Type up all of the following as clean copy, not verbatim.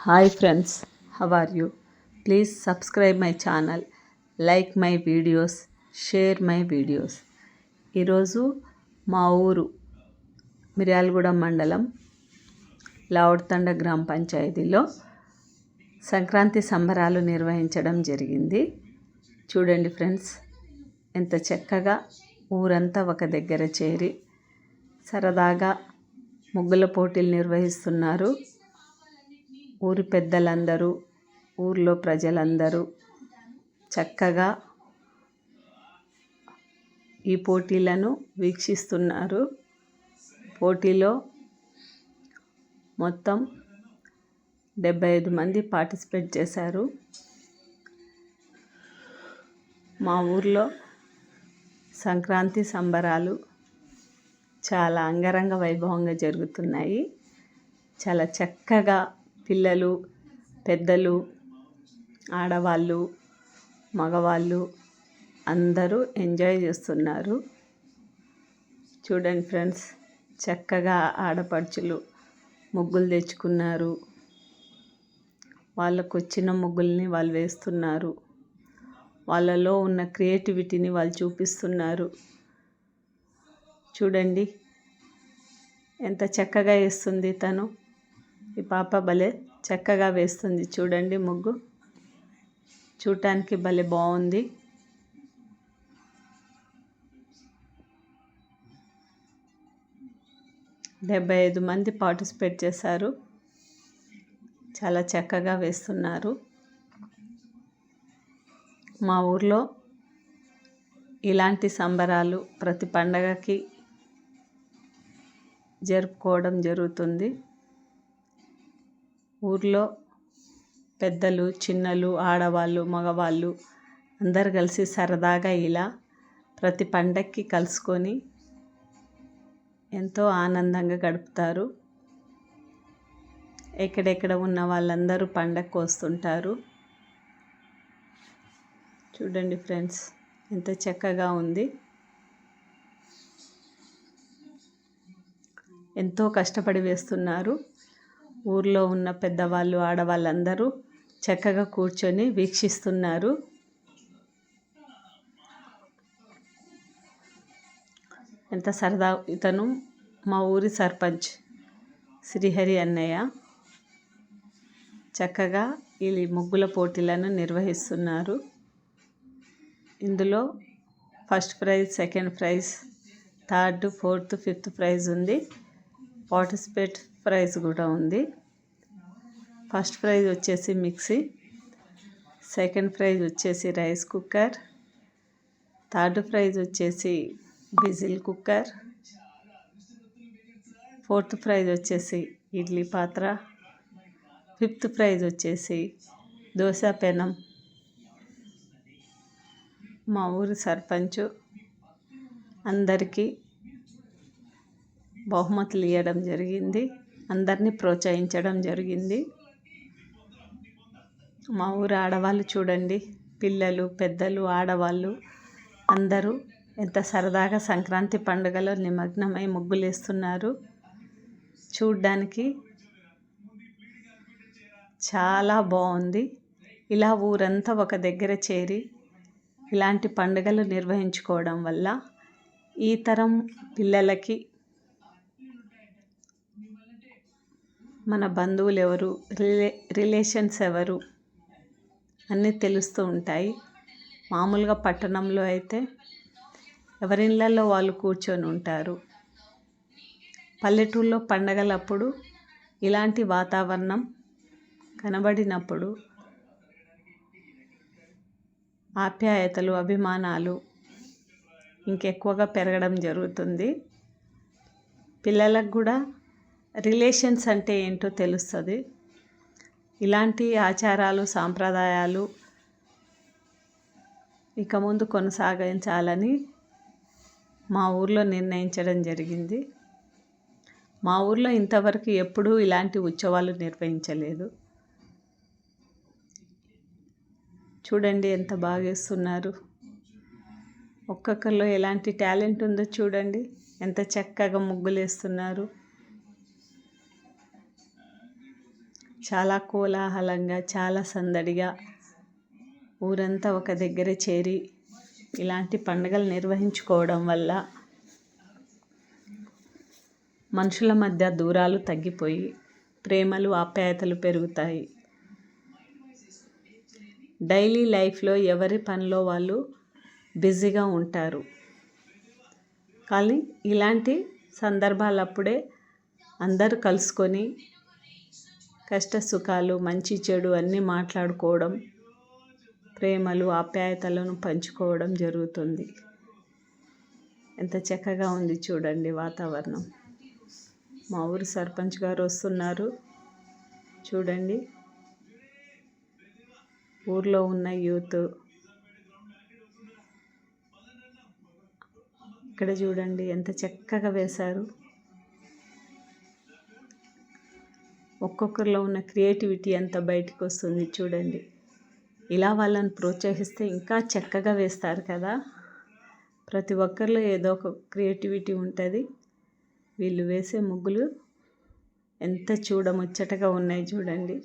Hi friends, how are you? Please subscribe my channel, like my videos, share my videos. ఈరోజు మా ఊరు మిర్యాలగూడ మండలం లావుడ్తండ గ్రామ పంచాయతీలో సంక్రాంతి సంబరాలు నిర్వహించడం జరిగింది. చూడండి ఫ్రెండ్స్, ఎంత చక్కగా ఊరంతా ఒక దగ్గర చేరి సరదాగా ముగ్గుల పోటీలు నిర్వహిస్తున్నారు. ఊరి పెద్దలందరూ, ఊర్లో ప్రజలందరూ చక్కగా ఈ పోటీలను వీక్షిస్తున్నారు. పోటీలో మొత్తం 75 మంది పార్టిసిపేట్ చేశారు. మా ఊర్లో సంక్రాంతి సంబరాలు చాలా అంగరంగ వైభవంగా జరుగుతున్నాయి. చాలా చక్కగా పిల్లలు, పెద్దలు, ఆడవాళ్ళు, మగవాళ్ళు అందరూ ఎంజాయ్ చేస్తున్నారు. చూడండి ఫ్రెండ్స్, చక్కగా ఆడపడుచులు ముగ్గులు తెచ్చుకున్నారు. వాళ్ళకు వచ్చిన ముగ్గుల్ని వాళ్ళు వేస్తున్నారు. వాళ్ళలో ఉన్న క్రియేటివిటీని వాళ్ళు చూపిస్తున్నారు. చూడండి ఎంత చక్కగా వేస్తుంది తను. ఈ పాప భలే చక్కగా వేస్తుంది. చూడండి ముగ్గు చూడటానికి భలే బాగుంది. డెబ్బై 75 మంది పార్టిసిపేట్ చేశారు. చాలా చక్కగా వేస్తున్నారు. మా ఊర్లో ఇలాంటి సంబరాలు ప్రతి పండగకి జరుపుకోవడం జరుగుతుంది. ఊర్లో పెద్దలు, చిన్నలు, ఆడవాళ్ళు, మగవాళ్ళు అందరు కలిసి సరదాగా ఇలా ప్రతి పండగకి కలుసుకొని ఎంతో ఆనందంగా గడుపుతారు. ఎక్కడెక్కడ ఉన్న వాళ్ళందరూ పండగకు వస్తుంటారు. చూడండి ఫ్రెండ్స్, ఎంత చక్కగా ఉంది. ఎంతో కష్టపడి వేస్తున్నారు. ఊర్లో ఉన్న పెద్దవాళ్ళు, ఆడవాళ్ళందరూ చక్కగా కూర్చొని వీక్షిస్తున్నారు. ఎంత సరదా. ఇతను మా ఊరి సర్పంచ్ శ్రీహరి అన్నయ్య. చక్కగా ఈ ముగ్గుల పోటీలను నిర్వహిస్తున్నారు. ఇందులో first prize, second prize, third, fourth, fifth prize ఉంది. పార్టిసిపేట్ ప్రైజ్ కూడా ఉంది. ఫస్ట్ ప్రైజ్ వచ్చేసి మిక్సీ, సెకండ్ ప్రైజ్ వచ్చేసి రైస్ కుక్కర్, థర్డ్ ప్రైజ్ వచ్చేసి విజిల్ కుక్కర్, ఫోర్త్ ప్రైజ్ వచ్చేసి ఇడ్లీ పాత్ర, ఫిఫ్త్ ప్రైజ్ వచ్చేసి దోశ పెనం. మా ఊరి సర్పంచ్ అందరికీ బహుమతులు ఇవ్వడం జరిగింది. అందరినీ ప్రోత్సహించడం జరిగింది. మా ఊరు ఆడవాళ్ళు చూడండి, పిల్లలు, పెద్దలు, ఆడవాళ్ళు అందరూ ఎంత సరదాగా సంక్రాంతి పండుగలో నిమగ్నమై ముగ్గులు వేస్తున్నారు. చూడ్డానికి చాలా బాగుంది. ఇలా ఊరంతా ఒక దగ్గర చేరి ఇలాంటి పండుగలు నిర్వహించుకోవడం వల్ల ఈ తరం పిల్లలకి మన బంధువులు ఎవరు, రిలేషన్స్ ఎవరు అన్నీ తెలుస్తూ ఉంటాయి. మామూలుగా పట్టణంలో అయితే ఎవరిళ్ళల్లో వాళ్ళు కూర్చొని ఉంటారు. పల్లెటూళ్ళలో పండగలప్పుడు ఇలాంటి వాతావరణం కనబడినప్పుడు ఆప్యాయతలు, అభిమానాలు ఇంకెక్కువగా పెరగడం జరుగుతుంది. పిల్లలకు కూడా రిలేషన్స్ అంటే ఏంటో తెలుస్తుంది. ఇలాంటి ఆచారాలు, సాంప్రదాయాలు ఇక ముందు కొనసాగించాలని మా ఊర్లో నిర్ణయించడం జరిగింది. మా ఊర్లో ఇంతవరకు ఎప్పుడూ ఇలాంటి ఉత్సవాలు నిర్వహించలేదు. చూడండి ఎంత బాగా వేస్తున్నారు. ఒక్కొక్కరిలో ఎలాంటి టాలెంట్ ఉందో చూడండి, ఎంత చక్కగా ముగ్గులు వేస్తున్నారు. చాలా కోలాహలంగా, చాలా సందడిగా ఊరంతా ఒక దగ్గర చేరి ఇలాంటి పండుగలు నిర్వహించుకోవడం వల్ల మనుషుల మధ్య దూరాలు తగ్గిపోయి ప్రేమలు, ఆప్యాయతలు పెరుగుతాయి. డైలీ లైఫ్లో ఎవరి పనిలో వాళ్ళు బిజీగా ఉంటారు. కానీ ఇలాంటి సందర్భాలప్పుడే అందరూ కలుసుకొని కష్ట సుఖాలు, మంచి చెడు అన్నీ మాట్లాడుకోవడం, ప్రేమలు, ఆప్యాయతలను పంచుకోవడం జరుగుతుంది. ఎంత చక్కగా ఉంది చూడండి వాతావరణం. మా ఊరి సర్పంచ్ గారు వస్తున్నారు చూడండి. ఊర్లో ఉన్న యూత్ ఇక్కడ చూడండి ఎంత చక్కగా వేశారు. ఒక్కొక్కరిలో ఉన్న క్రియేటివిటీ అంతా బయటకు వస్తుంది చూడండి. ఇలా వాళ్ళని ప్రోత్సహిస్తే ఇంకా చక్కగా వేస్తారు కదా. ప్రతి ఒక్కరిలో ఏదో ఒక క్రియేటివిటీ ఉంటుంది. వీళ్ళు వేసే ముగ్గులు ఎంత చూడముచ్చటగా ఉన్నాయి చూడండి.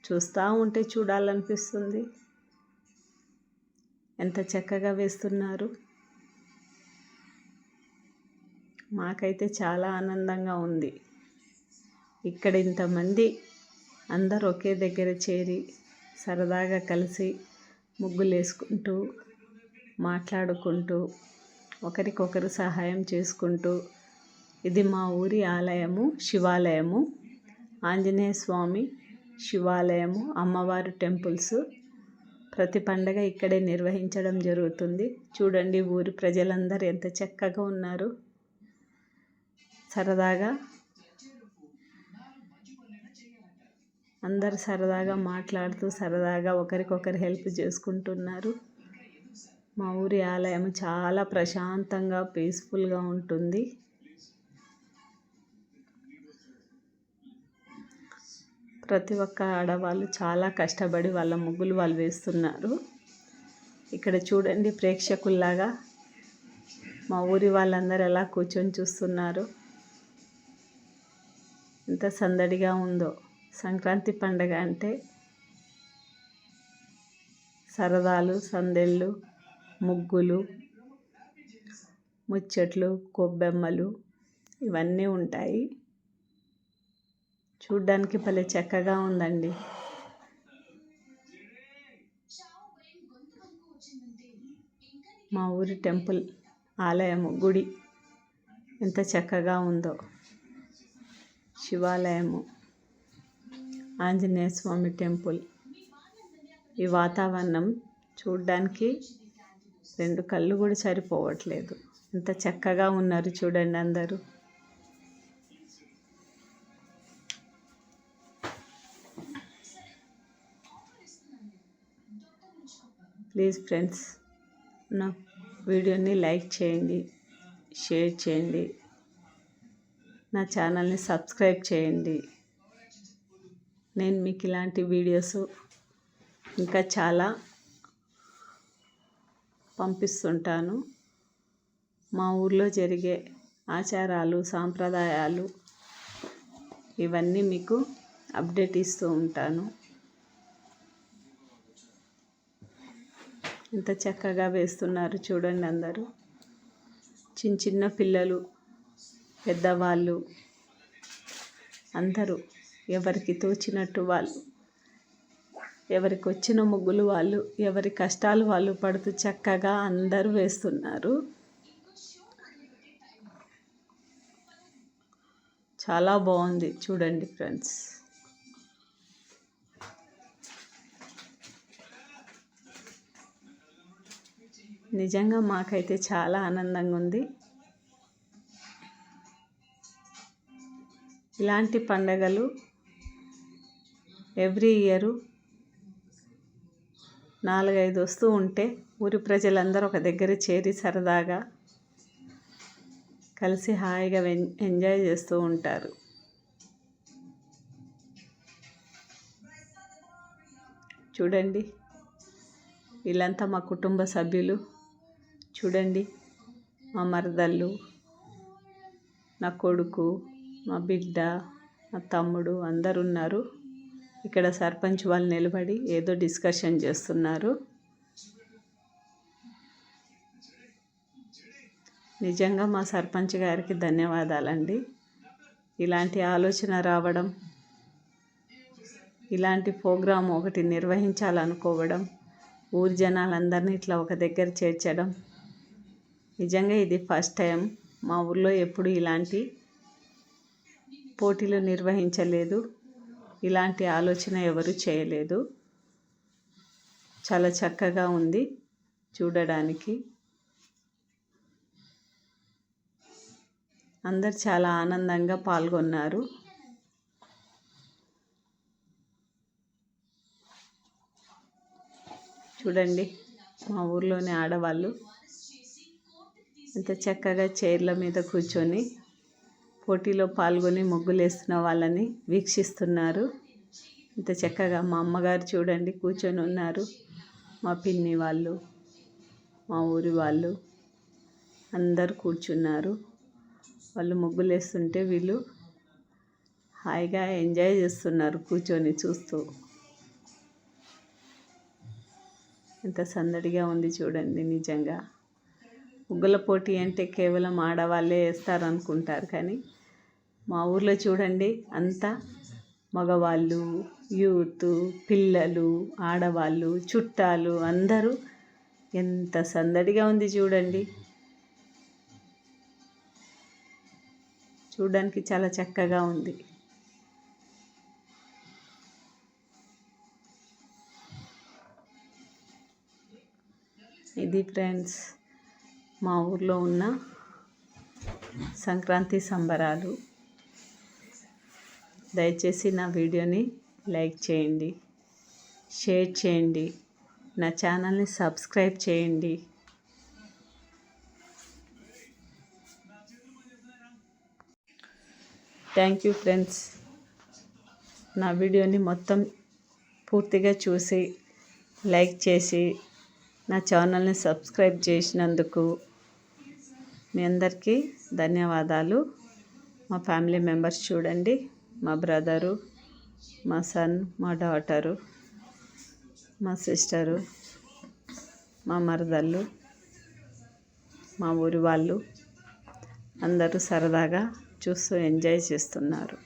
చూస్తూ ఉంటే చూడాలనిపిస్తుంది. ఎంత చక్కగా వేస్తున్నారు. మాకైతే చాలా ఆనందంగా ఉంది. ఇక్కడ ఇంతమంది అందరూ ఒకే దగ్గర చేరి సరదాగా కలిసి ముగ్గులు వేసుకుంటూ, మాట్లాడుకుంటూ, ఒకరికొకరు సహాయం చేసుకుంటూ, ఇది మా ఊరి ఆలయము, శివాలయము, ఆంజనేయ స్వామి శివాలయము, అమ్మవారు టెంపుల్స్. ప్రతి పండగ ఇక్కడే నిర్వహించడం జరుగుతుంది. చూడండి ఊరి ప్రజలందరూ ఎంత చక్కగా ఉన్నారు. సరదాగా అందరు సరదాగా మాట్లాడుతూ, సరదాగా ఒకరికొకరు హెల్ప్ చేసుకుంటున్నారు. మా ఊరి ఆలయం చాలా ప్రశాంతంగా, పీస్ఫుల్గా ఉంటుంది. ప్రతి ఒక్క ఆడవాళ్ళు చాలా కష్టపడి వాళ్ళ ముగ్గులు వాళ్ళు వేస్తున్నారు. ఇక్కడ చూడండి ప్రేక్షకుల్లాగా మా ఊరి వాళ్ళందరూ ఎలా కూర్చొని చూస్తున్నారు. ఎంత సందడిగా ఉందో. సంక్రాంతి పండగ అంటే సరదాలు, సందెళ్ళు, ముగ్గులు, ముచ్చట్లు, గొబ్బెమ్మలు ఇవన్నీ ఉంటాయి. చూడ్డానికి భలే చక్కగా ఉందండి. మా ఊరి టెంపుల్, ఆలయము, గుడి ఎంత చక్కగా ఉందో. శివాలయము, ఆంజనేయ స్వామి టెంపుల్. ఈ వాతావరణం చూడ్డానికి 2 కళ్ళు కూడా సరిపోవట్లేదు. ఎంత చక్కగా ఉన్నారు చూడండి అందరూ. ప్లీజ్ ఫ్రెండ్స్, నా వీడియోని లైక్ చేయండి, షేర్ చేయండి, నా ఛానల్ని సబ్స్క్రైబ్ చేయండి. నేను మీకు ఇలాంటి వీడియోస్ ఇంకా చాలా పంపిస్తుంటాను. మా ఊర్లో జరిగే ఆచారాలు, సాంప్రదాయాలు ఇవన్నీ మీకు అప్డేట్ ఇస్తూ ఉంటాను. ఎంత చక్కగా వేస్తున్నారు చూడండి అందరూ. చిన్న చిన్న పిల్లలు, పెద్దవాళ్ళు అందరూ ఎవరికి తోచినట్టు వాళ్ళు, ఎవరికి వచ్చిన ముగ్గులు వాళ్ళు, ఎవరి కష్టాలు వాళ్ళు పడుతూ చక్కగా అందరూ వేస్తున్నారు. చాలా బాగుంది చూడండి ఫ్రెండ్స్. నిజంగా మాకైతే చాలా ఆనందంగా ఉంది. ఇలాంటి పండగలు ఎవ్రీ ఇయర్ 4-5 వస్తూ ఉంటే ఊరి ప్రజలందరూ ఒక దగ్గర చేరి సరదాగా కలిసి హాయిగా ఎంజాయ్ చేస్తూ ఉంటారు. చూడండి వీళ్ళంతా మా కుటుంబ సభ్యులు. చూడండి మా మరదళ్ళు, నా కొడుకు, మా బిడ్డ, మా తమ్ముడు అందరు ఉన్నారు. ఇక్కడ సర్పంచ్ వాళ్ళు నిలబడి ఏదో డిస్కషన్ చేస్తున్నారు. నిజంగా మా సర్పంచ్ గారికి ధన్యవాదాలండి. ఇలాంటి ఆలోచన రావడం, ఇలాంటి ప్రోగ్రాం ఒకటి నిర్వహించాలనుకోవడం, ఊరి జనాలందరినీ ఇట్లా ఒక దగ్గర చేర్చడం, నిజంగా ఇది ఫస్ట్ టైం. మా ఊర్లో ఎప్పుడు ఇలాంటి పోటీలు నిర్వహించలేదు, ఇలాంటి ఆలోచన ఎవరు చేయలేదు. చాలా చక్కగా ఉంది చూడడానికి. అందరు చాలా ఆనందంగా పాల్గొన్నారు. చూడండి, మా ఊర్లోని ఆడవాళ్ళు ఎంత చక్కగా చైర్ల మీద కూర్చొని పోటీలో పాల్గొని ముగ్గులు వేస్తున్న వాళ్ళని వీక్షిస్తున్నారు. ఇంత చక్కగా మా అమ్మగారు చూడండి కూర్చొని ఉన్నారు. మా పిన్ని వాళ్ళు, మా ఊరి వాళ్ళు అందరు కూర్చున్నారు. వాళ్ళు ముగ్గులు వేస్తుంటే వీళ్ళు హాయిగా ఎంజాయ్ చేస్తున్నారు కూర్చొని చూస్తూ. ఎంత సందడిగా ఉంది చూడండి. నిజంగా ముగ్గుల పోటీ అంటే కేవలం ఆడవాళ్ళే వేస్తారనుకుంటారు, కానీ మా ఊర్లో చూడండి అంతా మగవాళ్ళు, యూత్, పిల్లలు, ఆడవాళ్ళు, చుట్టాలు అందరూ ఎంత సందడిగా ఉంది చూడండి. చూడడానికి చాలా చక్కగా ఉంది. ఇది ఫ్రెండ్స్ మా ఊర్లో ఉన్న సంక్రాంతి సంబరాలు. దయచేసి నా వీడియోని లైక్ చేయండి, షేర్ చేయండి, నా ఛానల్ని సబ్స్క్రైబ్ చేయండి. Thank you friends. నా వీడియోని మొత్తం పూర్తిగా చూసి లైక్ చేసి నా ఛానల్ని సబ్స్క్రైబ్ చేసినందుకు మీ అందరికీ ధన్యవాదాలు. మా ఫ్యామిలీ మెంబర్స్ చూడండి, మా బ్రదరు, మా సన్, మా డాటరు, మా సిస్టరు, మా మరదళ్ళు, మా ఊరి వాళ్ళు అందరూ సరదాగా చూస్తూ ఎంజాయ్ చేస్తున్నారు.